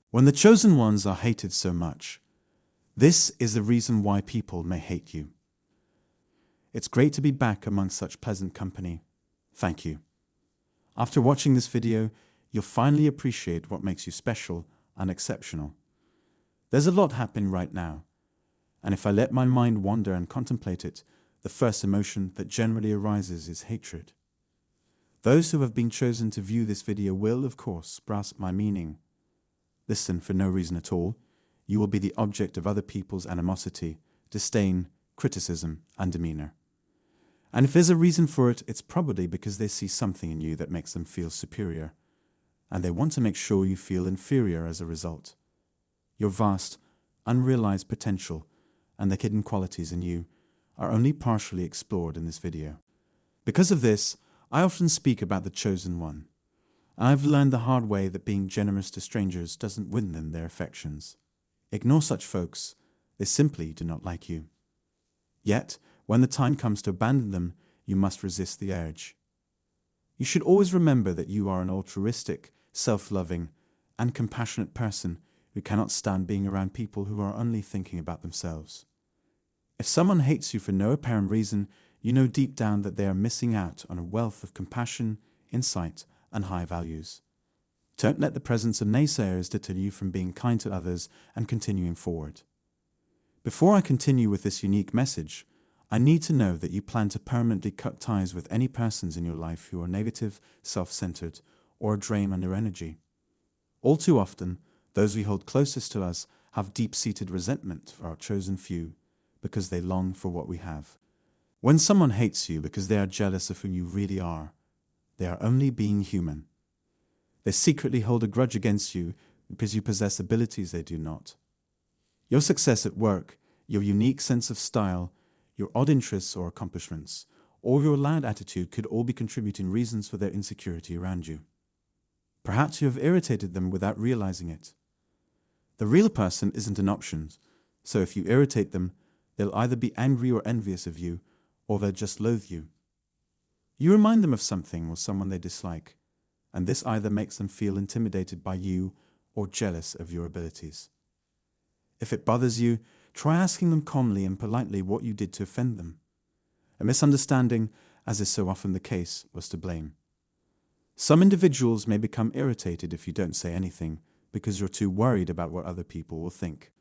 When the chosen ones are hated so much, this is the reason why people may hate you. It's great to be back among such pleasant company. Thank you. After watching this video, you'll finally appreciate what makes you special and exceptional. There's a lot happening right now, and if I let my mind wander and contemplate it, the first emotion that generally arises is hatred. Those who have been chosen to view this video will, of course, grasp my meaning. Listen for no reason at all. You will be the object of other people's animosity, disdain, criticism, and demeanor. And if there's a reason for it, it's probably because they see something in you that makes them feel superior, and they want to make sure you feel inferior as a result. Your vast, unrealized potential and the hidden qualities in you are only partially explored in this video. Because of this, I often speak about the chosen one. I've learned the hard way that being generous to strangers doesn't win them their affections. Ignore such folks. They simply do not like you. Yet, when the time comes to abandon them, you must resist the urge. You should always remember that you are an altruistic, self-loving, and compassionate person who cannot stand being around people who are only thinking about themselves. If someone hates you for no apparent reason, you know deep down that they are missing out on a wealth of compassion, insight, and high values. Don't let the presence of naysayers deter you from being kind to others and continuing forward. Before I continue with this unique message, I need to know that you plan to permanently cut ties with any persons in your life who are negative, self-centered, or a drain on your energy. All too often, those we hold closest to us have deep-seated resentment for our chosen few because they long for what we have. When someone hates you because they are jealous of who you really are, they are only being human. They secretly hold a grudge against you because you possess abilities they do not. Your success at work, your unique sense of style, your odd interests or accomplishments, or your loud attitude could all be contributing reasons for their insecurity around you. Perhaps you have irritated them without realizing it. The real person isn't an option, so if you irritate them, they'll either be angry or envious of you, or they'll just loathe you. You remind them of something or someone they dislike, and this either makes them feel intimidated by you or jealous of your abilities. If it bothers you, try asking them calmly and politely what you did to offend them. A misunderstanding, as is so often the case, was to blame. Some individuals may become irritated if you don't say anything because you're too worried about what other people will think.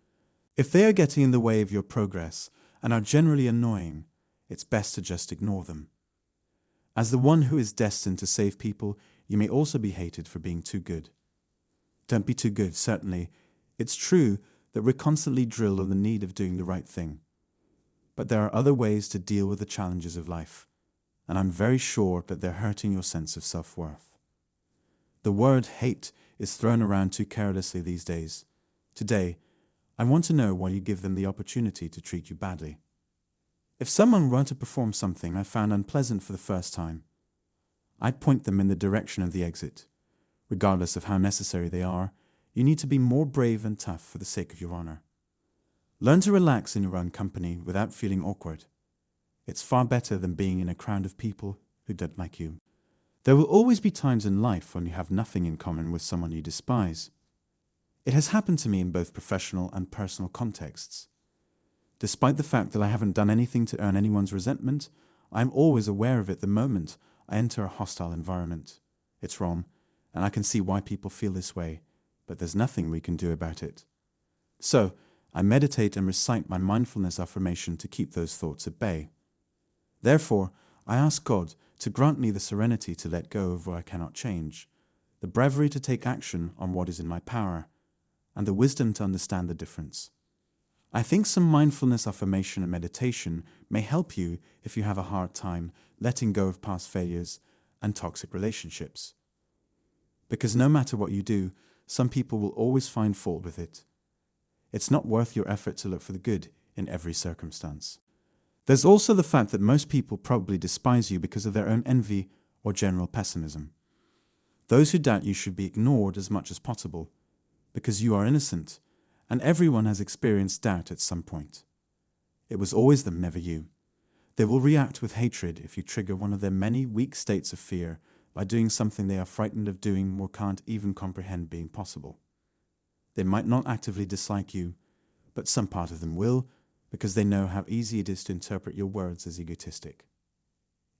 If they are getting in the way of your progress and are generally annoying, it's best to just ignore them. As the one who is destined to save people, you may also be hated for being too good. Don't be too good, certainly. It's true that we're constantly drilled on the need of doing the right thing. But there are other ways to deal with the challenges of life, and I'm very sure that they're hurting your sense of self-worth. The word hate is thrown around too carelessly these days. Today, I want to know why you give them the opportunity to treat you badly. If someone were to perform something I found unpleasant for the first time, I'd point them in the direction of the exit. Regardless of how necessary they are, you need to be more brave and tough for the sake of your honor. Learn to relax in your own company without feeling awkward. It's far better than being in a crowd of people who don't like you. There will always be times in life when you have nothing in common with someone you despise. It has happened to me in both professional and personal contexts. Despite the fact that I haven't done anything to earn anyone's resentment, I am always aware of it the moment I enter a hostile environment. It's wrong, and I can see why people feel this way, but there's nothing we can do about it. So, I meditate and recite my mindfulness affirmation to keep those thoughts at bay. Therefore, I ask God to grant me the serenity to let go of what I cannot change, the bravery to take action on what is in my power, and the wisdom to understand the difference. I think some mindfulness affirmation and meditation may help you if you have a hard time letting go of past failures and toxic relationships. Because no matter what you do, some people will always find fault with it. It's not worth your effort to look for the good in every circumstance. There's also the fact that most people probably despise you because of their own envy or general pessimism. Those who doubt you should be ignored as much as possible, because you are innocent, and everyone has experienced doubt at some point. It was always them, never you. They will react with hatred if you trigger one of their many weak states of fear by doing something they are frightened of doing or can't even comprehend being possible. They might not actively dislike you, but some part of them will, because they know how easy it is to interpret your words as egotistic.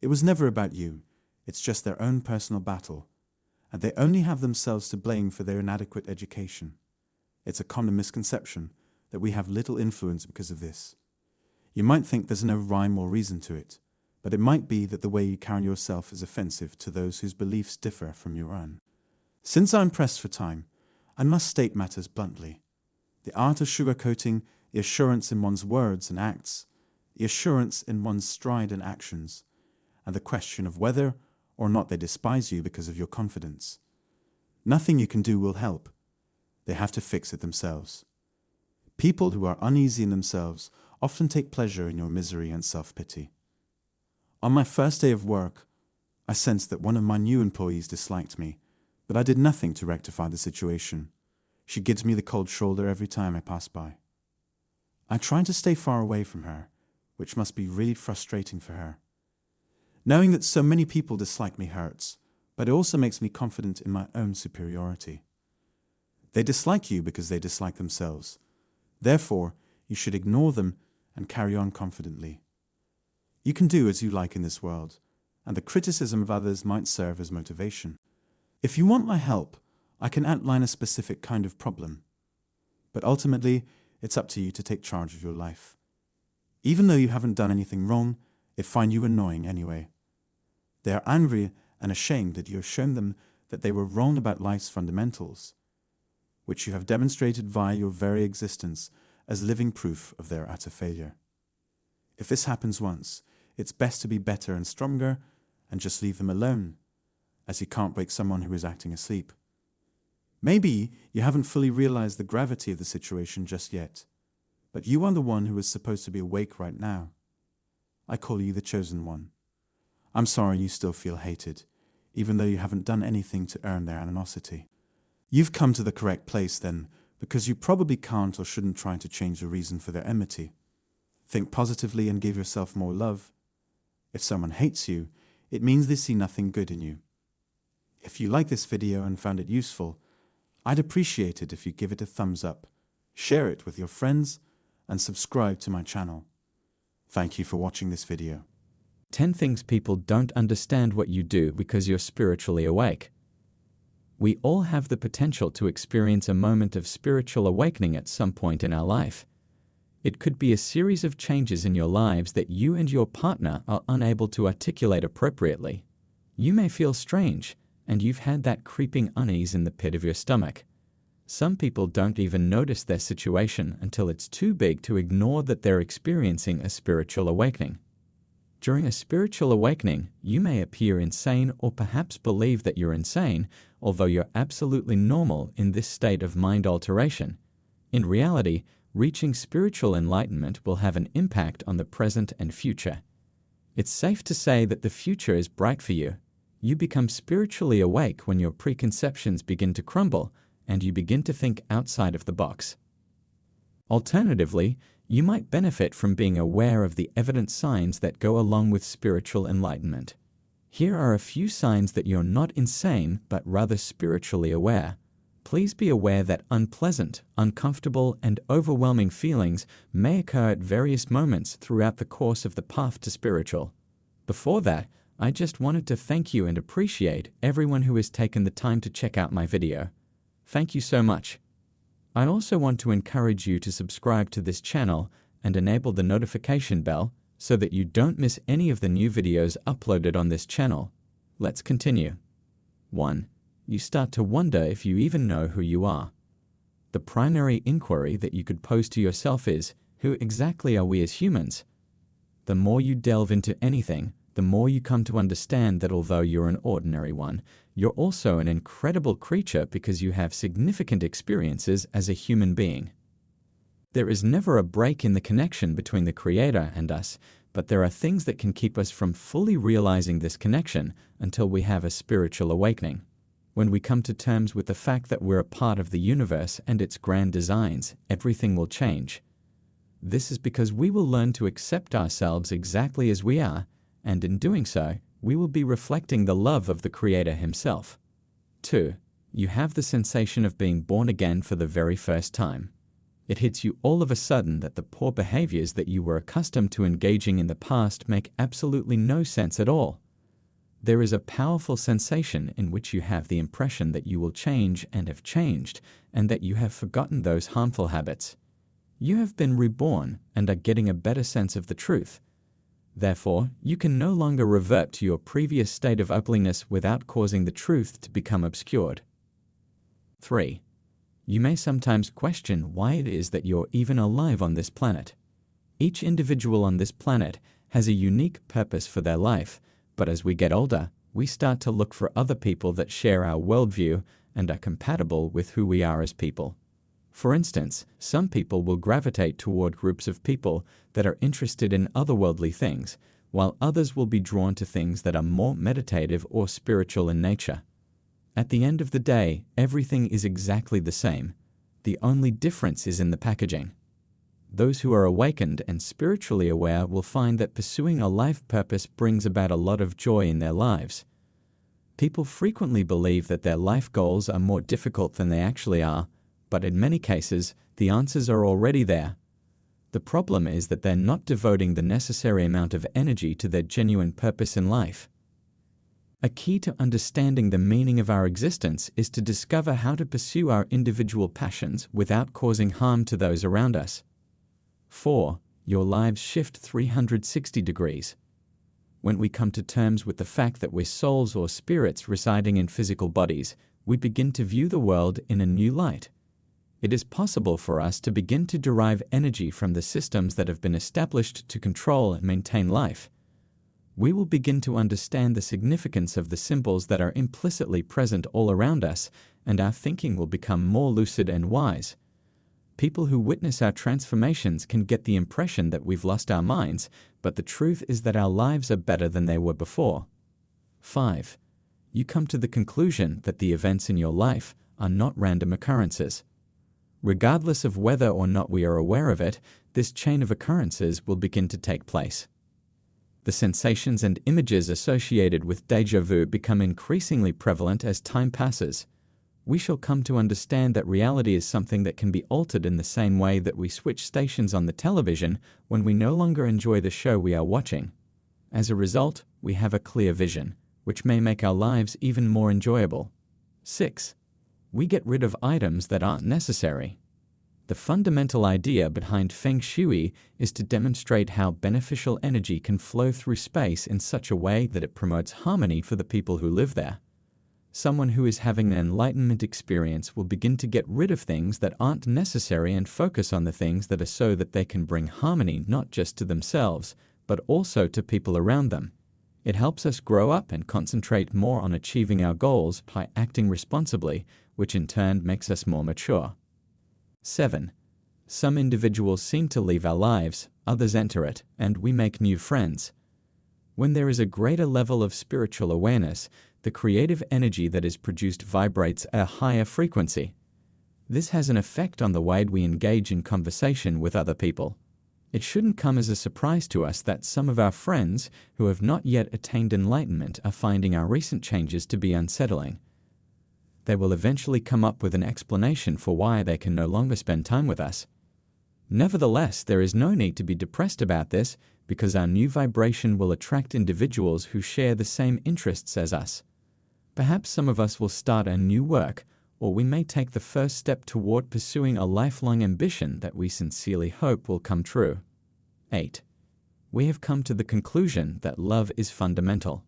It was never about you. It's just their own personal battle, and they only have themselves to blame for their inadequate education. It's a common misconception that we have little influence because of this. You might think there's no rhyme or reason to it, but it might be that the way you carry yourself is offensive to those whose beliefs differ from your own. Since I'm pressed for time, I must state matters bluntly. The art of sugarcoating, the assurance in one's words and acts, the assurance in one's stride and actions, and the question of whether or not they despise you because of your confidence. Nothing you can do will help. They have to fix it themselves. People who are uneasy in themselves often take pleasure in your misery and self-pity. On my first day of work, I sensed that one of my new employees disliked me, but I did nothing to rectify the situation. She gives me the cold shoulder every time I pass by. I try to stay far away from her, which must be really frustrating for her. Knowing that so many people dislike me hurts, but it also makes me confident in my own superiority. They dislike you because they dislike themselves. Therefore, you should ignore them and carry on confidently. You can do as you like in this world, and the criticism of others might serve as motivation. If you want my help, I can outline a specific kind of problem. But ultimately, it's up to you to take charge of your life. Even though you haven't done anything wrong, they find you annoying anyway. They are angry and ashamed that you have shown them that they were wrong about life's fundamentals, which you have demonstrated via your very existence as living proof of their utter failure. If this happens once, it's best to be better and stronger and just leave them alone, as you can't wake someone who is acting asleep. Maybe you haven't fully realized the gravity of the situation just yet, but you are the one who is supposed to be awake right now. I call you the chosen one. I'm sorry you still feel hated, even though you haven't done anything to earn their animosity. You've come to the correct place then, because you probably can't or shouldn't try to change the reason for their enmity. Think positively and give yourself more love. If someone hates you, it means they see nothing good in you. If you like this video and found it useful, I'd appreciate it if you give it a thumbs up, share it with your friends, and subscribe to my channel. Thank you for watching this video. 10 things people don't understand what you do because you're spiritually awake. We all have the potential to experience a moment of spiritual awakening at some point in our life. It could be a series of changes in your lives that you and your partner are unable to articulate appropriately. You may feel strange, and you've had that creeping unease in the pit of your stomach. Some people don't even notice their situation until it's too big to ignore that they're experiencing a spiritual awakening. During a spiritual awakening, you may appear insane or perhaps believe that you're insane, although you're absolutely normal in this state of mind alteration. In reality, reaching spiritual enlightenment will have an impact on the present and future. It's safe to say that the future is bright for you. You become spiritually awake when your preconceptions begin to crumble and you begin to think outside of the box. Alternatively, you might benefit from being aware of the evident signs that go along with spiritual enlightenment. Here are a few signs that you're not insane, but rather spiritually aware. Please be aware that unpleasant, uncomfortable, and overwhelming feelings may occur at various moments throughout the course of the path to spiritual. Before that, I just wanted to thank you and appreciate everyone who has taken the time to check out my video. Thank you so much. I also want to encourage you to subscribe to this channel and enable the notification bell so that you don't miss any of the new videos uploaded on this channel. Let's continue. 1. You start to wonder if you even know who you are. The primary inquiry that you could pose to yourself is, who exactly are we as humans? The more you delve into anything, the more you come to understand that although you're an ordinary one, you're also an incredible creature because you have significant experiences as a human being. There is never a break in the connection between the Creator and us, but there are things that can keep us from fully realizing this connection until we have a spiritual awakening. When we come to terms with the fact that we're a part of the universe and its grand designs, everything will change. This is because we will learn to accept ourselves exactly as we are, and in doing so, we will be reflecting the love of the Creator Himself. 2. You have the sensation of being born again for the very first time. It hits you all of a sudden that the poor behaviors that you were accustomed to engaging in the past make absolutely no sense at all. There is a powerful sensation in which you have the impression that you will change and have changed, and that you have forgotten those harmful habits. You have been reborn and are getting a better sense of the truth. Therefore, you can no longer revert to your previous state of ugliness without causing the truth to become obscured. 3. You may sometimes question why it is that you're even alive on this planet. Each individual on this planet has a unique purpose for their life, but as we get older, we start to look for other people that share our worldview and are compatible with who we are as people. For instance, some people will gravitate toward groups of people that are interested in otherworldly things, while others will be drawn to things that are more meditative or spiritual in nature. At the end of the day, everything is exactly the same. The only difference is in the packaging. Those who are awakened and spiritually aware will find that pursuing a life purpose brings about a lot of joy in their lives. People frequently believe that their life goals are more difficult than they actually are, but in many cases, the answers are already there. The problem is that they're not devoting the necessary amount of energy to their genuine purpose in life. A key to understanding the meaning of our existence is to discover how to pursue our individual passions without causing harm to those around us. 4. Your lives shift 360 degrees. When we come to terms with the fact that we're souls or spirits residing in physical bodies, we begin to view the world in a new light. It is possible for us to begin to derive energy from the systems that have been established to control and maintain life. We will begin to understand the significance of the symbols that are implicitly present all around us, and our thinking will become more lucid and wise. People who witness our transformations can get the impression that we've lost our minds, but the truth is that our lives are better than they were before. 5. You come to the conclusion that the events in your life are not random occurrences. Regardless of whether or not we are aware of it, this chain of occurrences will begin to take place. The sensations and images associated with déjà vu become increasingly prevalent as time passes. We shall come to understand that reality is something that can be altered in the same way that we switch stations on the television when we no longer enjoy the show we are watching. As a result, we have a clear vision, which may make our lives even more enjoyable. 6. We get rid of items that aren't necessary. The fundamental idea behind Feng Shui is to demonstrate how beneficial energy can flow through space in such a way that it promotes harmony for the people who live there. Someone who is having an enlightenment experience will begin to get rid of things that aren't necessary and focus on the things that are so that they can bring harmony not just to themselves, but also to people around them. It helps us grow up and concentrate more on achieving our goals by acting responsibly, which in turn makes us more mature. 7. Some individuals seem to leave our lives, others enter it, and we make new friends. When there is a greater level of spiritual awareness, the creative energy that is produced vibrates at a higher frequency. This has an effect on the way we engage in conversation with other people. It shouldn't come as a surprise to us that some of our friends who have not yet attained enlightenment are finding our recent changes to be unsettling. They will eventually come up with an explanation for why they can no longer spend time with us. Nevertheless, there is no need to be depressed about this because our new vibration will attract individuals who share the same interests as us. Perhaps some of us will start a new work, or we may take the first step toward pursuing a lifelong ambition that we sincerely hope will come true. 8. We have come to the conclusion that love is fundamental.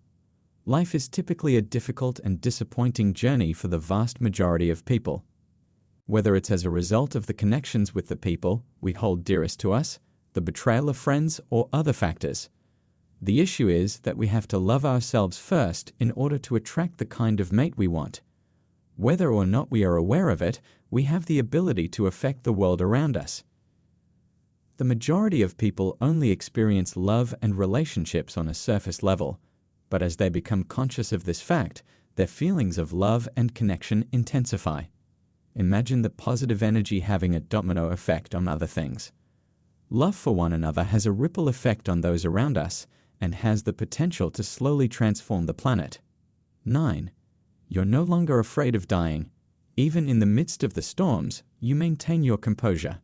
Life is typically a difficult and disappointing journey for the vast majority of people. Whether it's as a result of the connections with the people we hold dearest to us, the betrayal of friends, or other factors. The issue is that we have to love ourselves first in order to attract the kind of mate we want. Whether or not we are aware of it, we have the ability to affect the world around us. The majority of people only experience love and relationships on a surface level, but as they become conscious of this fact, their feelings of love and connection intensify. Imagine the positive energy having a domino effect on other things. Love for one another has a ripple effect on those around us and has the potential to slowly transform the planet. 9. You're no longer afraid of dying. Even in the midst of the storms, you maintain your composure.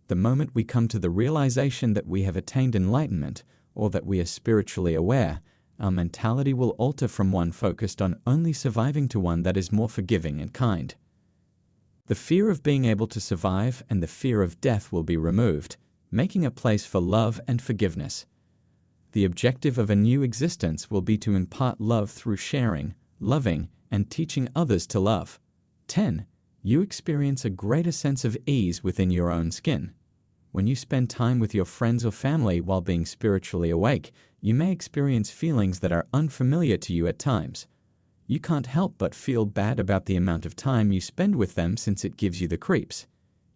The moment we come to the realization that we have attained enlightenment, or that we are spiritually aware, our mentality will alter from one focused on only surviving to one that is more forgiving and kind. The fear of being able to survive and the fear of death will be removed, making a place for love and forgiveness. The objective of a new existence will be to impart love through sharing, loving, and teaching others to love. 10. You experience a greater sense of ease within your own skin. When you spend time with your friends or family while being spiritually awake, you may experience feelings that are unfamiliar to you at times. You can't help but feel bad about the amount of time you spend with them since it gives you the creeps.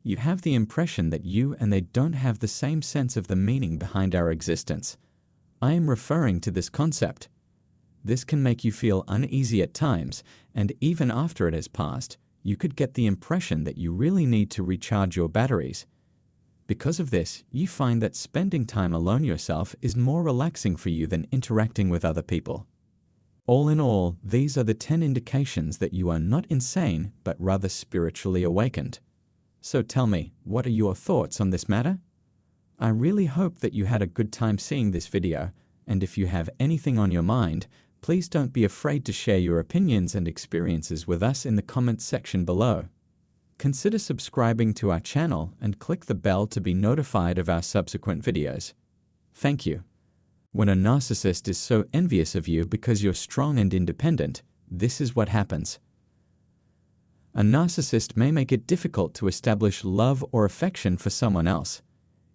You have the impression that you and they don't have the same sense of the meaning behind our existence. I am referring to this concept. This can make you feel uneasy at times, and even after it has passed, you could get the impression that you really need to recharge your batteries. Because of this, you find that spending time alone yourself is more relaxing for you than interacting with other people. All in all, these are the 10 indications that you are not insane, but rather spiritually awakened. So tell me, what are your thoughts on this matter? I really hope that you had a good time seeing this video, and if you have anything on your mind, please don't be afraid to share your opinions and experiences with us in the comments section below. Consider subscribing to our channel and click the bell to be notified of our subsequent videos. Thank you. When a narcissist is so envious of you because you're strong and independent, this is what happens. A narcissist may make it difficult to establish love or affection for someone else.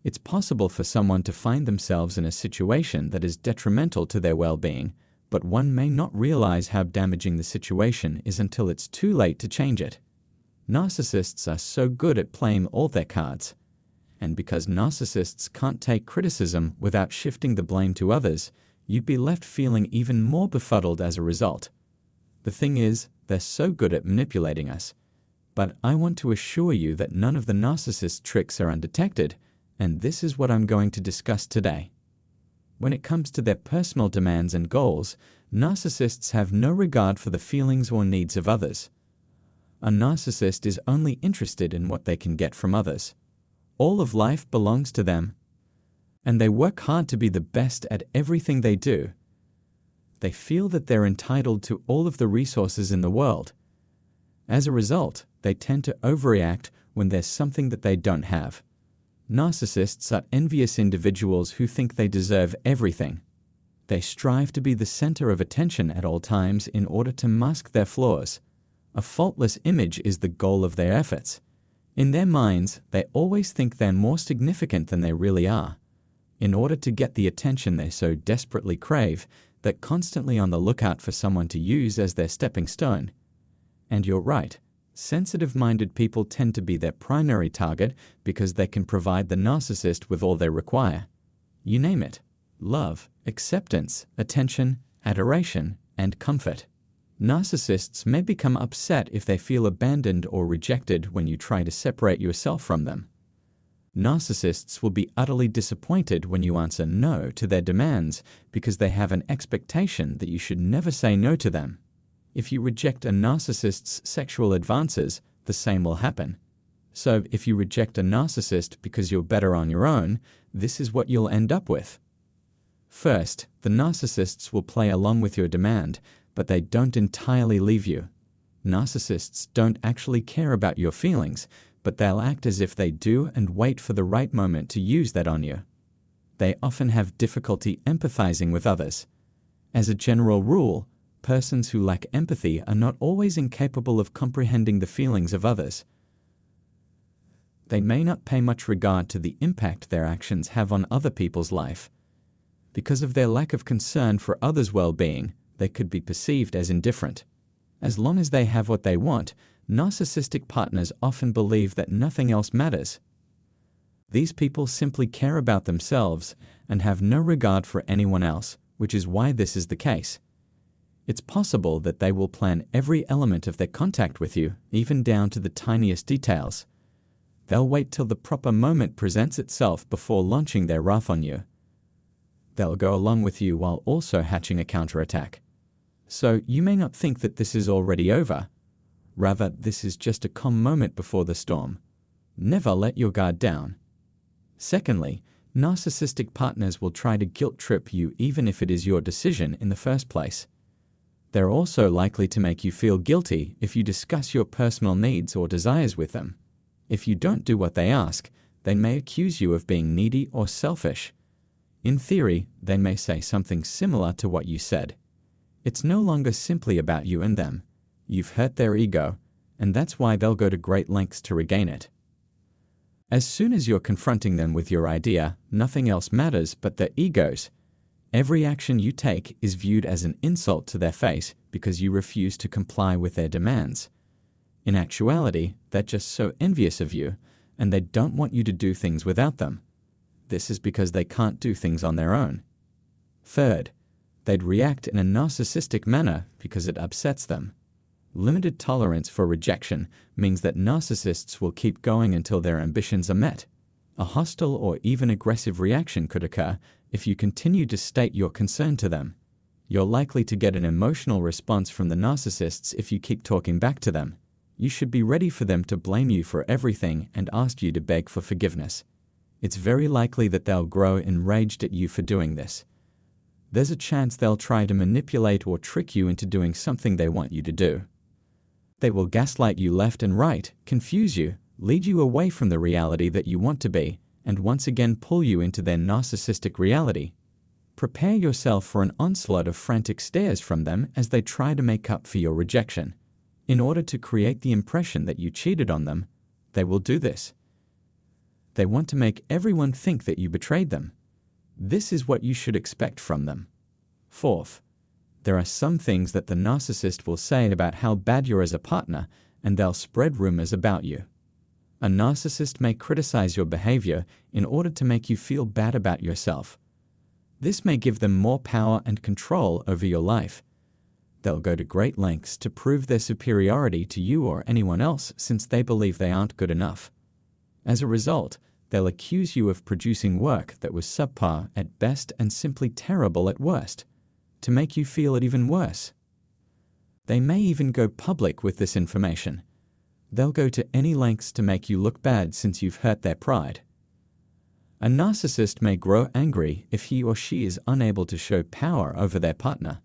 It's possible for someone to find themselves in a situation that is detrimental to their well-being, but one may not realize how damaging the situation is until it's too late to change it. Narcissists are so good at playing all their cards. And because narcissists can't take criticism without shifting the blame to others, you'd be left feeling even more befuddled as a result. The thing is, they're so good at manipulating us. But I want to assure you that none of the narcissist's tricks are undetected, and this is what I'm going to discuss today. When it comes to their personal demands and goals, narcissists have no regard for the feelings or needs of others. A narcissist is only interested in what they can get from others. All of life belongs to them, and they work hard to be the best at everything they do. They feel that they're entitled to all of the resources in the world. As a result, they tend to overreact when there's something that they don't have. Narcissists are envious individuals who think they deserve everything. They strive to be the center of attention at all times in order to mask their flaws. A faultless image is the goal of their efforts. In their minds, they always think they're more significant than they really are. In order to get the attention they so desperately crave, they're constantly on the lookout for someone to use as their stepping stone. And you're right, sensitive-minded people tend to be their primary target because they can provide the narcissist with all they require. You name it: love, acceptance, attention, adoration, and comfort. Narcissists may become upset if they feel abandoned or rejected when you try to separate yourself from them. Narcissists will be utterly disappointed when you answer no to their demands because they have an expectation that you should never say no to them. If you reject a narcissist's sexual advances, the same will happen. So if you reject a narcissist because you're better on your own, this is what you'll end up with. First, the narcissists will play along with your demand, but they don't entirely leave you. Narcissists don't actually care about your feelings, but they'll act as if they do and wait for the right moment to use that on you. They often have difficulty empathizing with others. As a general rule, persons who lack empathy are not always incapable of comprehending the feelings of others. They may not pay much regard to the impact their actions have on other people's life. Because of their lack of concern for others' well-being, they could be perceived as indifferent. As long as they have what they want, narcissistic partners often believe that nothing else matters. These people simply care about themselves and have no regard for anyone else, which is why this is the case. It's possible that they will plan every element of their contact with you, even down to the tiniest details. They'll wait till the proper moment presents itself before launching their wrath on you. They'll go along with you while also hatching a counterattack. So you may not think that this is already over. Rather, this is just a calm moment before the storm. Never let your guard down. Secondly, narcissistic partners will try to guilt trip you even if it is your decision in the first place. They're also likely to make you feel guilty if you discuss your personal needs or desires with them. If you don't do what they ask, they may accuse you of being needy or selfish. In theory, they may say something similar to what you said. It's no longer simply about you and them. You've hurt their ego, and that's why they'll go to great lengths to regain it. As soon as you're confronting them with your idea, nothing else matters but their egos. Every action you take is viewed as an insult to their face because you refuse to comply with their demands. In actuality, they're just so envious of you, and they don't want you to do things without them. This is because they can't do things on their own. Third, they'd react in a narcissistic manner because it upsets them. Limited tolerance for rejection means that narcissists will keep going until their ambitions are met. A hostile or even aggressive reaction could occur if you continue to state your concern to them. You're likely to get an emotional response from the narcissists if you keep talking back to them. You should be ready for them to blame you for everything and ask you to beg for forgiveness. It's very likely that they'll grow enraged at you for doing this. There's a chance they'll try to manipulate or trick you into doing something they want you to do. They will gaslight you left and right, confuse you, lead you away from the reality that you want to be, and once again pull you into their narcissistic reality. Prepare yourself for an onslaught of frantic stares from them as they try to make up for your rejection. In order to create the impression that you cheated on them, they will do this. They want to make everyone think that you betrayed them. This is what you should expect from them. Fourth, there are some things that the narcissist will say about how bad you're as a partner, and they'll spread rumors about you. A narcissist may criticize your behavior in order to make you feel bad about yourself. This may give them more power and control over your life. They'll go to great lengths to prove their superiority to you or anyone else since they believe they aren't good enough. As a result, they'll accuse you of producing work that was subpar at best and simply terrible at worst, to make you feel it even worse. They may even go public with this information. They'll go to any lengths to make you look bad since you've hurt their pride. A narcissist may grow angry if he or she is unable to show power over their partner.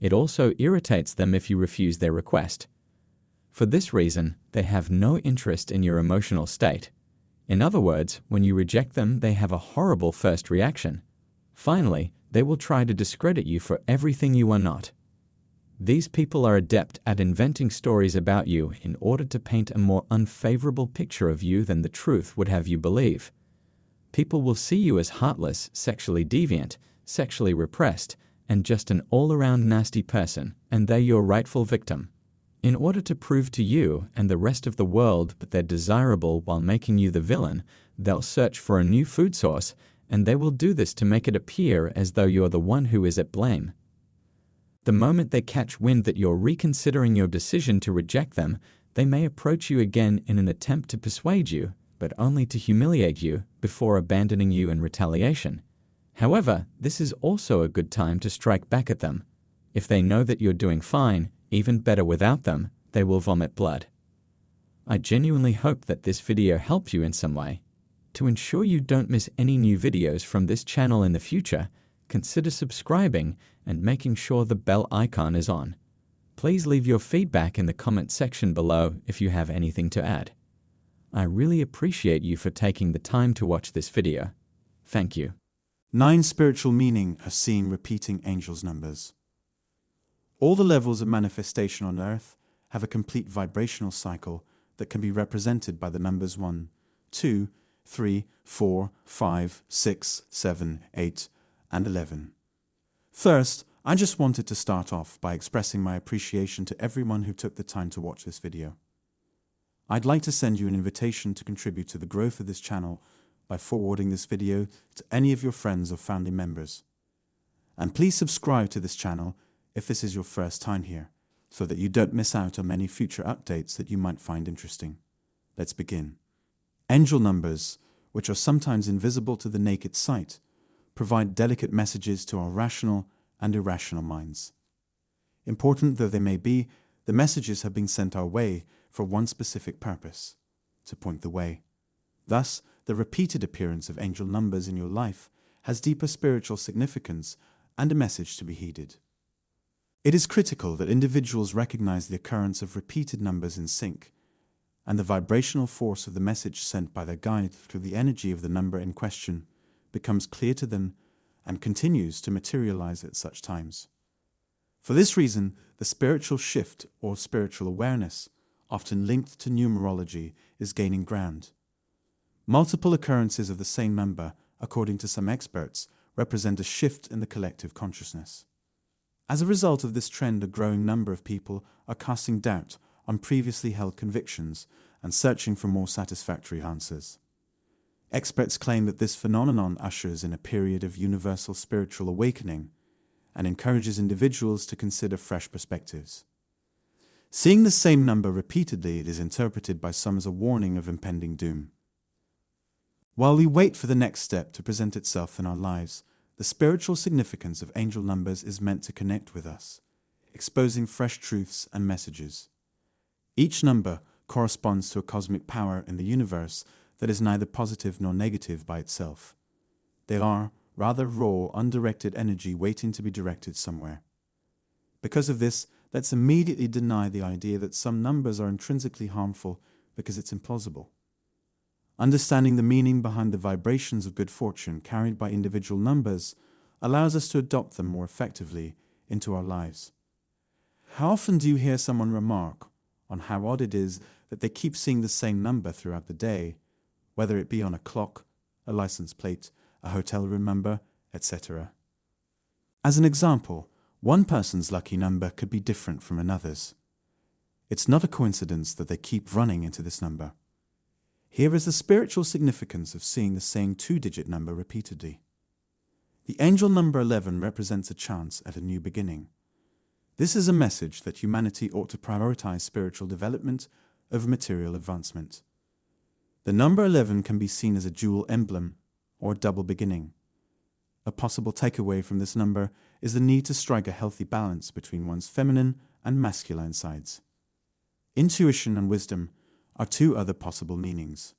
It also irritates them if you refuse their request. For this reason, they have no interest in your emotional state. In other words, when you reject them, they have a horrible first reaction. Finally, they will try to discredit you for everything you are not. These people are adept at inventing stories about you in order to paint a more unfavorable picture of you than the truth would have you believe. People will see you as heartless, sexually deviant, sexually repressed, and just an all-around nasty person, and they're your rightful victim. In order to prove to you and the rest of the world that they're desirable while making you the villain, they'll search for a new food source, and they will do this to make it appear as though you're the one who is at blame. The moment they catch wind that you're reconsidering your decision to reject them, they may approach you again in an attempt to persuade you, but only to humiliate you before abandoning you in retaliation. However, this is also a good time to strike back at them. If they know that you're doing fine, even better without them, they will vomit blood. I genuinely hope that this video helped you in some way. To ensure you don't miss any new videos from this channel in the future, consider subscribing and making sure the bell icon is on. Please leave your feedback in the comment section below if you have anything to add. I really appreciate you for taking the time to watch this video. Thank you. 9 spiritual meaning of seeing repeating angels' numbers. All the levels of manifestation on earth have a complete vibrational cycle that can be represented by the numbers 1, 2, 3, 4, 5, 6, 7, 8, and 11. First, I just wanted to start off by expressing my appreciation to everyone who took the time to watch this video. I'd like to send you an invitation to contribute to the growth of this channel by forwarding this video to any of your friends or family members. And please subscribe to this channel if this is your first time here, so that you don't miss out on many future updates that you might find interesting. Let's begin. Angel numbers, which are sometimes invisible to the naked sight, provide delicate messages to our rational and irrational minds. Important though they may be, the messages have been sent our way for one specific purpose: to point the way. Thus, the repeated appearance of angel numbers in your life has deeper spiritual significance and a message to be heeded. It is critical that individuals recognize the occurrence of repeated numbers in sync, and the vibrational force of the message sent by their guide through the energy of the number in question becomes clear to them and continues to materialize at such times. For this reason, the spiritual shift or spiritual awareness, often linked to numerology, is gaining ground. Multiple occurrences of the same number, according to some experts, represent a shift in the collective consciousness. As a result of this trend, a growing number of people are casting doubt on previously held convictions and searching for more satisfactory answers. Experts claim that this phenomenon ushers in a period of universal spiritual awakening and encourages individuals to consider fresh perspectives. Seeing the same number repeatedly, it is interpreted by some as a warning of impending doom. While we wait for the next step to present itself in our lives, the spiritual significance of angel numbers is meant to connect with us, exposing fresh truths and messages. Each number corresponds to a cosmic power in the universe that is neither positive nor negative by itself. They are rather raw, undirected energy waiting to be directed somewhere. Because of this, let's immediately deny the idea that some numbers are intrinsically harmful because it's implausible. Understanding the meaning behind the vibrations of good fortune carried by individual numbers allows us to adopt them more effectively into our lives. How often do you hear someone remark on how odd it is that they keep seeing the same number throughout the day, whether it be on a clock, a license plate, a hotel room number, etc.? As an example, one person's lucky number could be different from another's. It's not a coincidence that they keep running into this number. Here is the spiritual significance of seeing the same two-digit number repeatedly. The angel number 11 represents a chance at a new beginning. This is a message that humanity ought to prioritize spiritual development over material advancement. The number 11 can be seen as a dual emblem or double beginning. A possible takeaway from this number is the need to strike a healthy balance between one's feminine and masculine sides. Intuition and wisdom are two other possible meanings.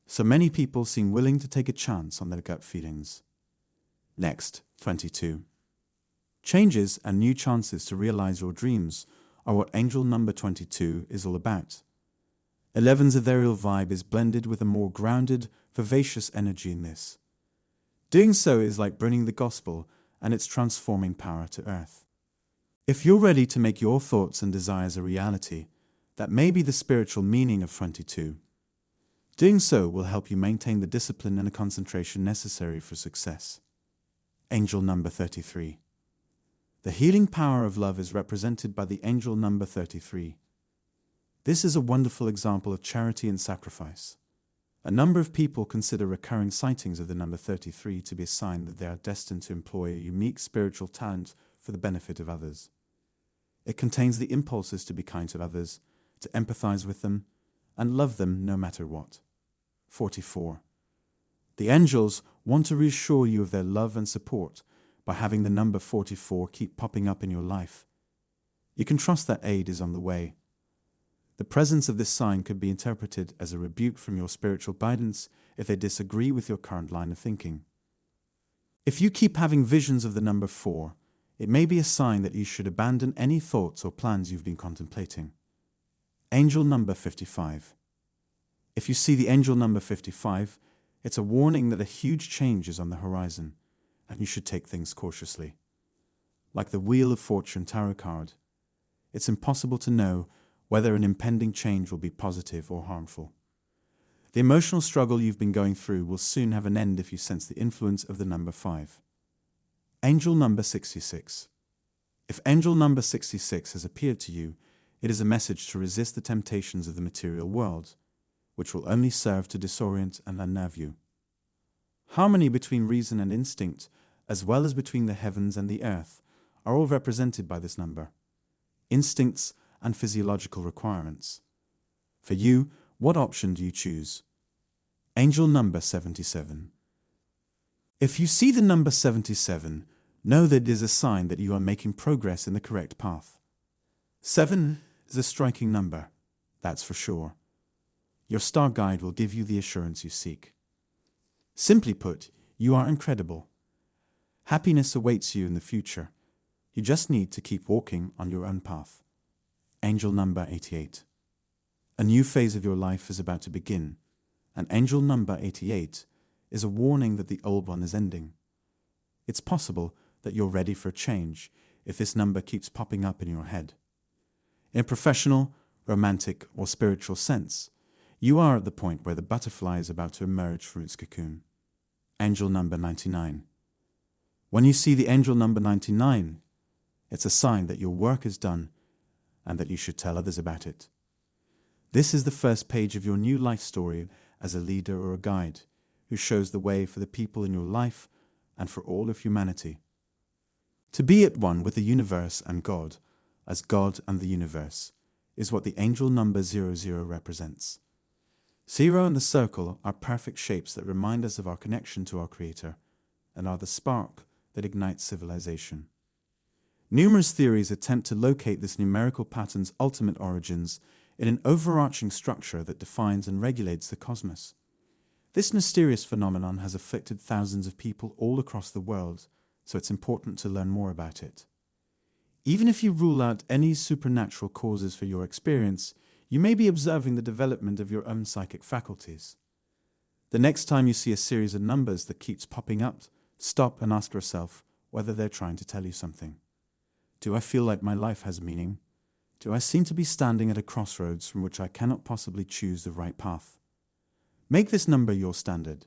So many people seem willing to take a chance on their gut feelings. Next, 22. Changes and new chances to realize your dreams are what angel number 22 is all about. 11's ethereal vibe is blended with a more grounded, vivacious energy in this. Doing so is like bringing the gospel and its transforming power to earth. If you're ready to make your thoughts and desires a reality, that may be the spiritual meaning of 22. Doing so will help you maintain the discipline and the concentration necessary for success. Angel number 33. The healing power of love is represented by the angel number 33. This is a wonderful example of charity and sacrifice. A number of people consider recurring sightings of the number 33 to be a sign that they are destined to employ a unique spiritual talent for the benefit of others. It contains the impulses to be kind to others, to empathize with them, and love them no matter what. 44. The angels want to reassure you of their love and support by having the number 44 keep popping up in your life. You can trust that aid is on the way. The presence of this sign could be interpreted as a rebuke from your spiritual guidance if they disagree with your current line of thinking. If you keep having visions of the number 4, it may be a sign that you should abandon any thoughts or plans you've been contemplating. Angel number 55. If you see the angel number 55, it's a warning that a huge change is on the horizon, and you should take things cautiously. Like the Wheel of Fortune tarot card, it's impossible to know whether an impending change will be positive or harmful. The emotional struggle you've been going through will soon have an end if you sense the influence of the number 5. Angel number 66. If angel number 66 has appeared to you, it is a message to resist the temptations of the material world, which will only serve to disorient and unnerve you. Harmony between reason and instinct, as well as between the heavens and the earth, are all represented by this number. Instincts and physiological requirements. For you, what option do you choose? Angel number 77. If you see the number 77, know that it is a sign that you are making progress in the correct path. 7 is a striking number, that's for sure. Your star guide will give you the assurance you seek. Simply put, you are incredible. Happiness awaits you in the future. You just need to keep walking on your own path. Angel number 88. A new phase of your life is about to begin, and angel number 88 is a warning that the old one is ending. It's possible that you're ready for a change if this number keeps popping up in your head. In a professional, romantic, or spiritual sense, you are at the point where the butterfly is about to emerge from its cocoon. Angel number 99. When you see the angel number 99, it's a sign that your work is done and that you should tell others about it. This is the first page of your new life story as a leader or a guide who shows the way for the people in your life and for all of humanity. To be at one with the universe and God, as God and the universe, is what the angel number 00 represents. 0 and the circle are perfect shapes that remind us of our connection to our Creator and are the spark that ignites civilization. Numerous theories attempt to locate this numerical pattern's ultimate origins in an overarching structure that defines and regulates the cosmos. This mysterious phenomenon has afflicted thousands of people all across the world, so it's important to learn more about it. Even if you rule out any supernatural causes for your experience, you may be observing the development of your own psychic faculties. The next time you see a series of numbers that keeps popping up, stop and ask yourself whether they're trying to tell you something. Do I feel like my life has meaning? Do I seem to be standing at a crossroads from which I cannot possibly choose the right path? Make this number your standard.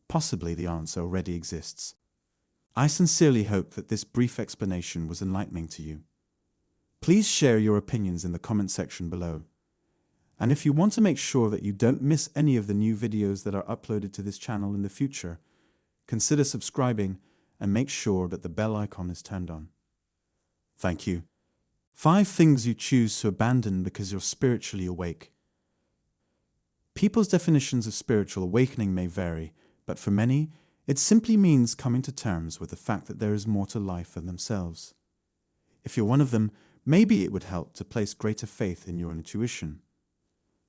Possibly the answer already exists. I sincerely hope that this brief explanation was enlightening to you. Please share your opinions in the comment section below. And if you want to make sure that you don't miss any of the new videos that are uploaded to this channel in the future, consider subscribing and make sure that the bell icon is turned on. Thank you. 5 things you choose to abandon because you're spiritually awake. People's definitions of spiritual awakening may vary, but for many, it simply means coming to terms with the fact that there is more to life than themselves. If you're one of them, maybe it would help to place greater faith in your intuition.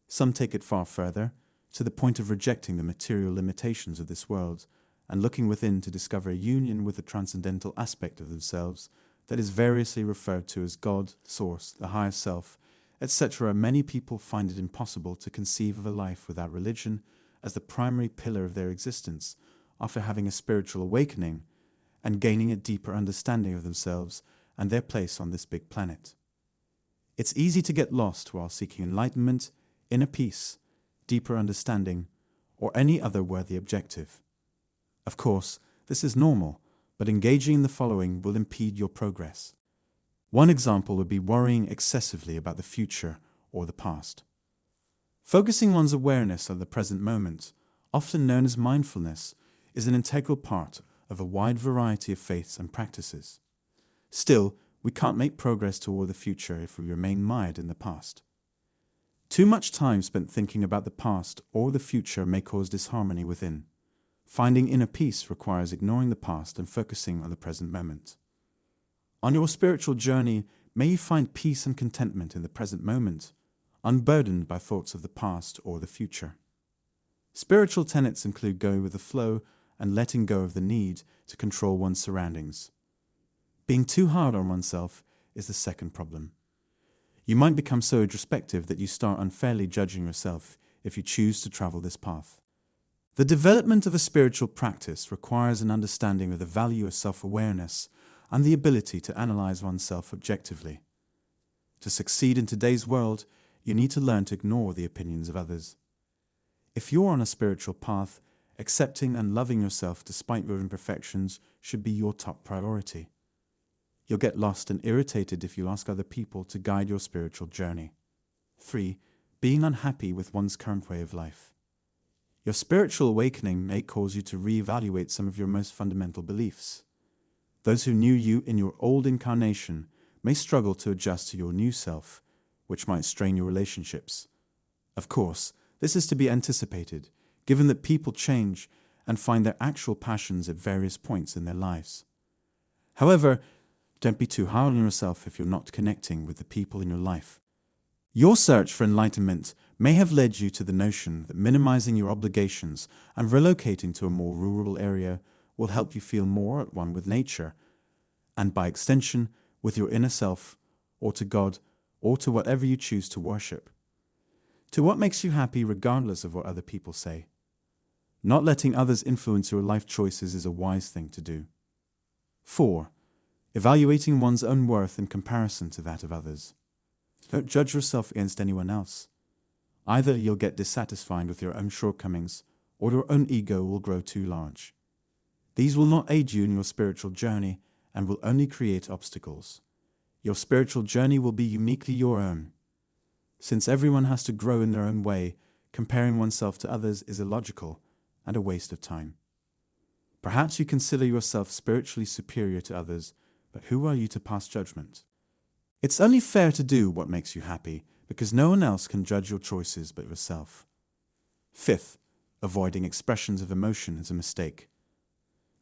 Some take it far further, to the point of rejecting the material limitations of this world and looking within to discover a union with the transcendental aspect of themselves that is variously referred to as God, Source, the Higher Self, etc. Many people find it impossible to conceive of a life without religion as the primary pillar of their existence after having a spiritual awakening and gaining a deeper understanding of themselves and their place on this big planet. It's easy to get lost while seeking enlightenment, inner peace, deeper understanding, or any other worthy objective. Of course, this is normal, but engaging in the following will impede your progress. One example would be worrying excessively about the future or the past. Focusing one's awareness on the present moment, often known as mindfulness, is an integral part of a wide variety of faiths and practices. Still, we can't make progress toward the future if we remain mired in the past. Too much time spent thinking about the past or the future may cause disharmony within. Finding inner peace requires ignoring the past and focusing on the present moment. On your spiritual journey, may you find peace and contentment in the present moment, unburdened by thoughts of the past or the future. Spiritual tenets include going with the flow and letting go of the need to control one's surroundings. Being too hard on oneself is the second problem. You might become so introspective that you start unfairly judging yourself if you choose to travel this path. The development of a spiritual practice requires an understanding of the value of self-awareness and the ability to analyze oneself objectively. To succeed in today's world, you need to learn to ignore the opinions of others. If you're on a spiritual path, accepting and loving yourself despite your imperfections should be your top priority. You'll get lost and irritated if you ask other people to guide your spiritual journey. 3. Being unhappy with one's current way of life. Your spiritual awakening may cause you to reevaluate some of your most fundamental beliefs. Those who knew you in your old incarnation may struggle to adjust to your new self, which might strain your relationships. Of course, this is to be anticipated, given that people change and find their actual passions at various points in their lives. However, don't be too hard on yourself if you're not connecting with the people in your life. Your search for enlightenment may have led you to the notion that minimizing your obligations and relocating to a more rural area will help you feel more at one with nature, and by extension, with your inner self, or to God, or to whatever you choose to worship. To what makes you happy regardless of what other people say. Not letting others influence your life choices is a wise thing to do. 4. Evaluating one's own worth in comparison to that of others. Don't judge yourself against anyone else. Either you'll get dissatisfied with your own shortcomings, or your own ego will grow too large. These will not aid you in your spiritual journey and will only create obstacles. Your spiritual journey will be uniquely your own. Since everyone has to grow in their own way, comparing oneself to others is illogical and a waste of time. Perhaps you consider yourself spiritually superior to others, but who are you to pass judgment? It's only fair to do what makes you happy, because no one else can judge your choices but yourself. 5th, avoiding expressions of emotion is a mistake.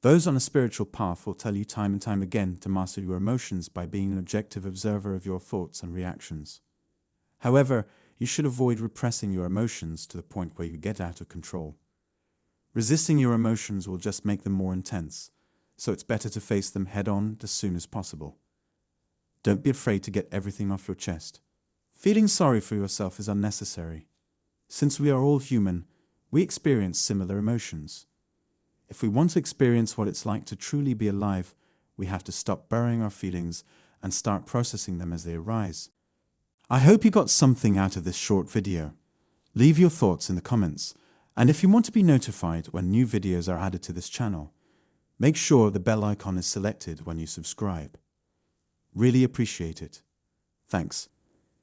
Those on a spiritual path will tell you time and time again to master your emotions by being an objective observer of your thoughts and reactions. However, you should avoid repressing your emotions to the point where you get out of control. Resisting your emotions will just make them more intense, so it's better to face them head-on as soon as possible. Don't be afraid to get everything off your chest. Feeling sorry for yourself is unnecessary. Since we are all human, we experience similar emotions. If we want to experience what it's like to truly be alive, we have to stop burying our feelings and start processing them as they arise. I hope you got something out of this short video. Leave your thoughts in the comments, and if you want to be notified when new videos are added to this channel, make sure the bell icon is selected when you subscribe. Really appreciate it. Thanks.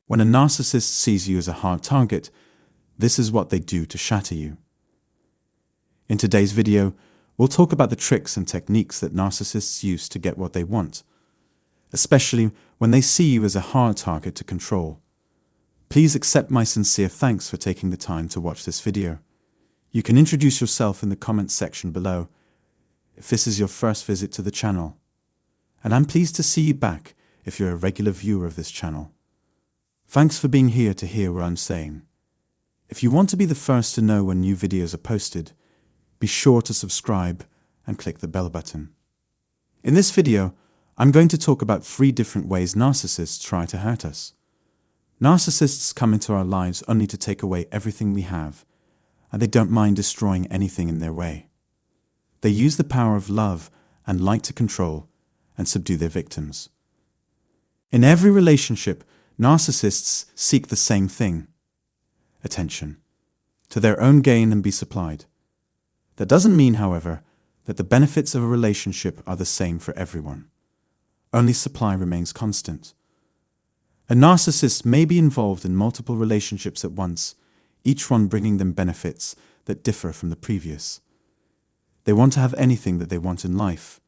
When a narcissist sees you as a hard target, this is what they do to shatter you. In today's video, we'll talk about the tricks and techniques that narcissists use to get what they want, especially when they see you as a hard target to control. Please accept my sincere thanks for taking the time to watch this video. You can introduce yourself in the comments section below if this is your first visit to the channel. And I'm pleased to see you back if you're a regular viewer of this channel. Thanks for being here to hear what I'm saying. If you want to be the first to know when new videos are posted, be sure to subscribe and click the bell button. In this video, I'm going to talk about 3 different ways narcissists try to hurt us. Narcissists come into our lives only to take away everything we have, and they don't mind destroying anything in their way. They use the power of love and light to control and subdue their victims. In every relationship, narcissists seek the same thing: attention, to their own gain and be supplied. That doesn't mean, however, that the benefits of a relationship are the same for everyone. Only supply remains constant. A narcissist may be involved in multiple relationships at once, each one bringing them benefits that differ from the previous. They want to have anything that they want in life: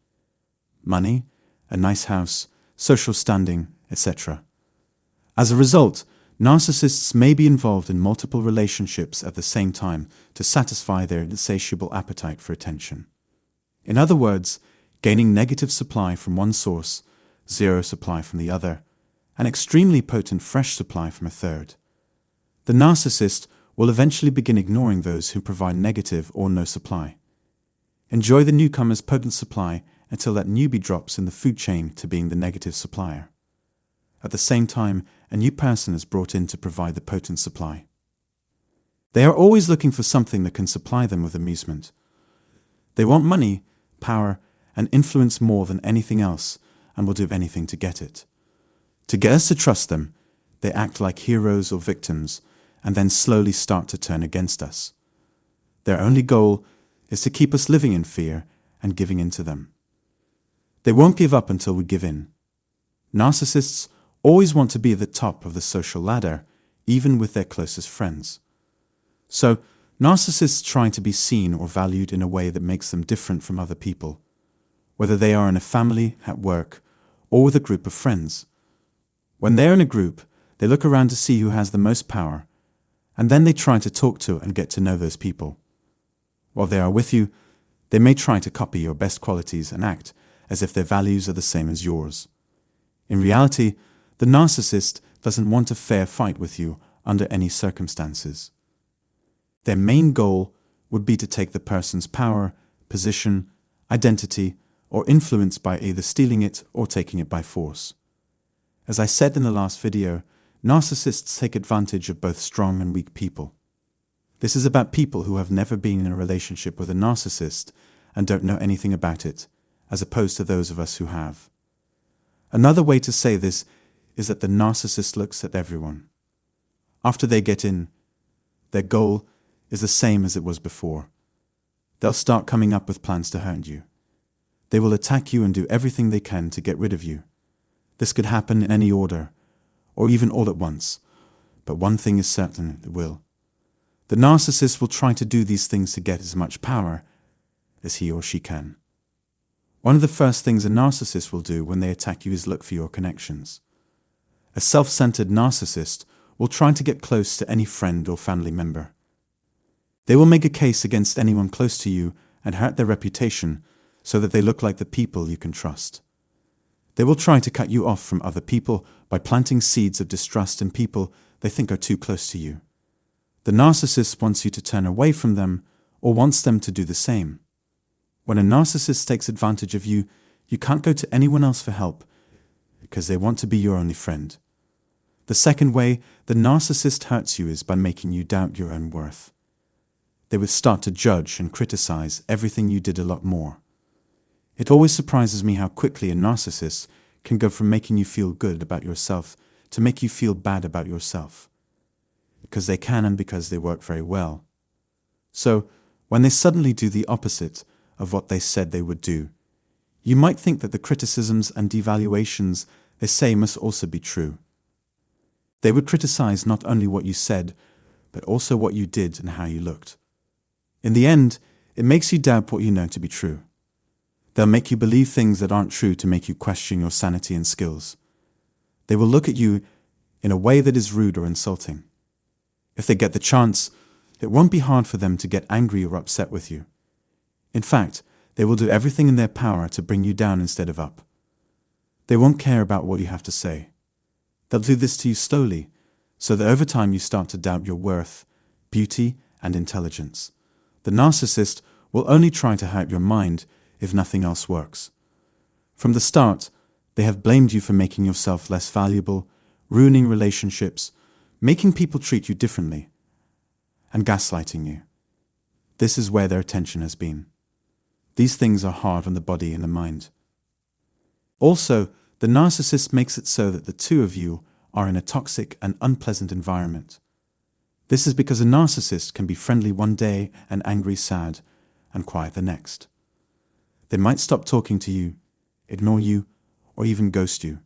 money, a nice house, social standing, etc. As a result, narcissists may be involved in multiple relationships at the same time to satisfy their insatiable appetite for attention. In other words, gaining negative supply from one source, zero supply from the other, and extremely potent fresh supply from a third. The narcissist will eventually begin ignoring those who provide negative or no supply. Enjoy the newcomer's potent supply until that newbie drops in the food chain to being the negative supplier. At the same time, a new person is brought in to provide the potent supply. They are always looking for something that can supply them with amusement. They want money, power, and influence more than anything else, and will do anything to get it. To get us to trust them, they act like heroes or victims, and then slowly start to turn against us. Their only goal is to keep us living in fear and giving in to them. They won't give up until we give in. Narcissists always want to be at the top of the social ladder, even with their closest friends. So, narcissists try to be seen or valued in a way that makes them different from other people, whether they are in a family, at work, or with a group of friends. When they're in a group, they look around to see who has the most power, and then they try to talk to and get to know those people. While they are with you, they may try to copy your best qualities and act as if their values are the same as yours. In reality, the narcissist doesn't want a fair fight with you under any circumstances. Their main goal would be to take the person's power, position, identity, or influence by either stealing it or taking it by force. As I said in the last video, narcissists take advantage of both strong and weak people. This is about people who have never been in a relationship with a narcissist and don't know anything about it, as opposed to those of us who have. Another way to say this is that the narcissist looks at everyone. After they get in, their goal is the same as it was before. They'll start coming up with plans to hurt you. They will attack you and do everything they can to get rid of you. This could happen in any order, or even all at once, but one thing is certain, it will. The narcissist will try to do these things to get as much power as he or she can. One of the first things a narcissist will do when they attack you is look for your connections. A self-centered narcissist will try to get close to any friend or family member. They will make a case against anyone close to you and hurt their reputation so that they look like the people you can trust. They will try to cut you off from other people by planting seeds of distrust in people they think are too close to you. The narcissist wants you to turn away from them or wants them to do the same. When a narcissist takes advantage of you, you can't go to anyone else for help because they want to be your only friend. The second way the narcissist hurts you is by making you doubt your own worth. They would start to judge and criticize everything you did a lot more. It always surprises me how quickly a narcissist can go from making you feel good about yourself to make you feel bad about yourself. Because they can and because they work very well. So, when they suddenly do the opposite of what they said they would do, you might think that the criticisms and devaluations they say must also be true. They would criticize not only what you said, but also what you did and how you looked. In the end, it makes you doubt what you know to be true. They'll make you believe things that aren't true to make you question your sanity and skills. They will look at you in a way that is rude or insulting. If they get the chance, it won't be hard for them to get angry or upset with you. In fact, they will do everything in their power to bring you down instead of up. They won't care about what you have to say. They'll do this to you slowly, so that over time you start to doubt your worth, beauty, and intelligence. The narcissist will only try to hurt your mind if nothing else works. From the start, they have blamed you for making yourself less valuable, ruining relationships, making people treat you differently, and gaslighting you. This is where their attention has been. These things are hard on the body and the mind. Also, the narcissist makes it so that the two of you are in a toxic and unpleasant environment. This is because a narcissist can be friendly one day and angry, sad, and quiet the next. They might stop talking to you, ignore you, or even ghost you.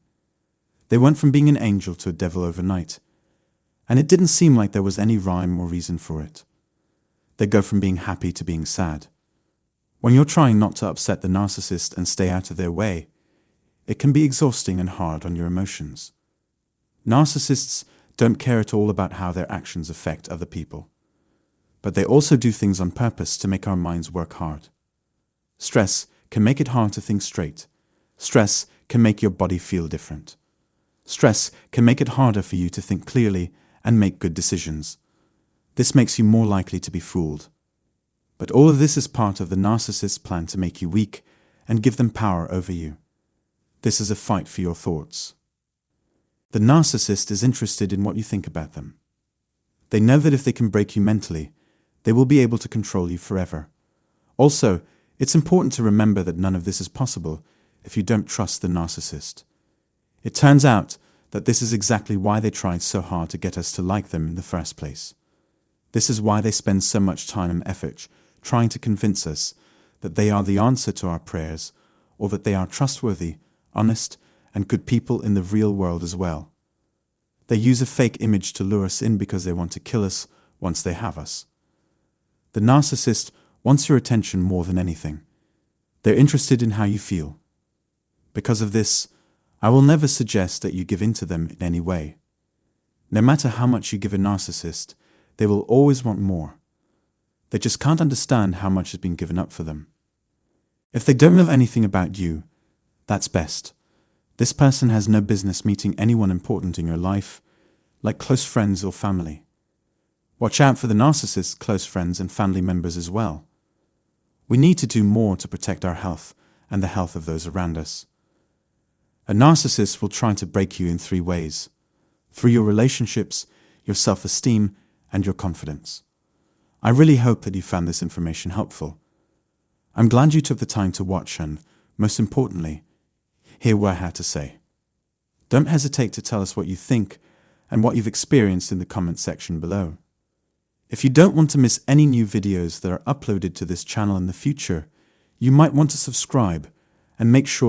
They went from being an angel to a devil overnight, and it didn't seem like there was any rhyme or reason for it. They go from being happy to being sad. When you're trying not to upset the narcissist and stay out of their way, it can be exhausting and hard on your emotions. Narcissists don't care at all about how their actions affect other people, but they also do things on purpose to make our minds work hard. Stress can make it hard to think straight. Stress can make your body feel different. Stress can make it harder for you to think clearly and make good decisions. This makes you more likely to be fooled. But all of this is part of the narcissist's plan to make you weak and give them power over you. This is a fight for your thoughts. The narcissist is interested in what you think about them. They know that if they can break you mentally, they will be able to control you forever. Also, it's important to remember that none of this is possible if you don't trust the narcissist. It turns out that this is exactly why they tried so hard to get us to like them in the first place. This is why they spend so much time and effort trying to convince us that they are the answer to our prayers, or that they are trustworthy, honest, and good people in the real world as well. They use a fake image to lure us in because they want to kill us once they have us. The narcissist wants your attention more than anything. They're interested in how you feel. Because of this, I will never suggest that you give in to them in any way. No matter how much you give a narcissist, they will always want more. They just can't understand how much has been given up for them. If they don't know anything about you, that's best. This person has no business meeting anyone important in your life, like close friends or family. Watch out for the narcissist's close friends and family members as well. We need to do more to protect our health and the health of those around us. A narcissist will try to break you in 3 ways: through your relationships, your self-esteem, and your confidence. I really hope that you found this information helpful. I'm glad you took the time to watch and, most importantly, hear what I had to say. Don't hesitate to tell us what you think and what you've experienced in the comment section below. If you don't want to miss any new videos that are uploaded to this channel in the future, you might want to subscribe and make sure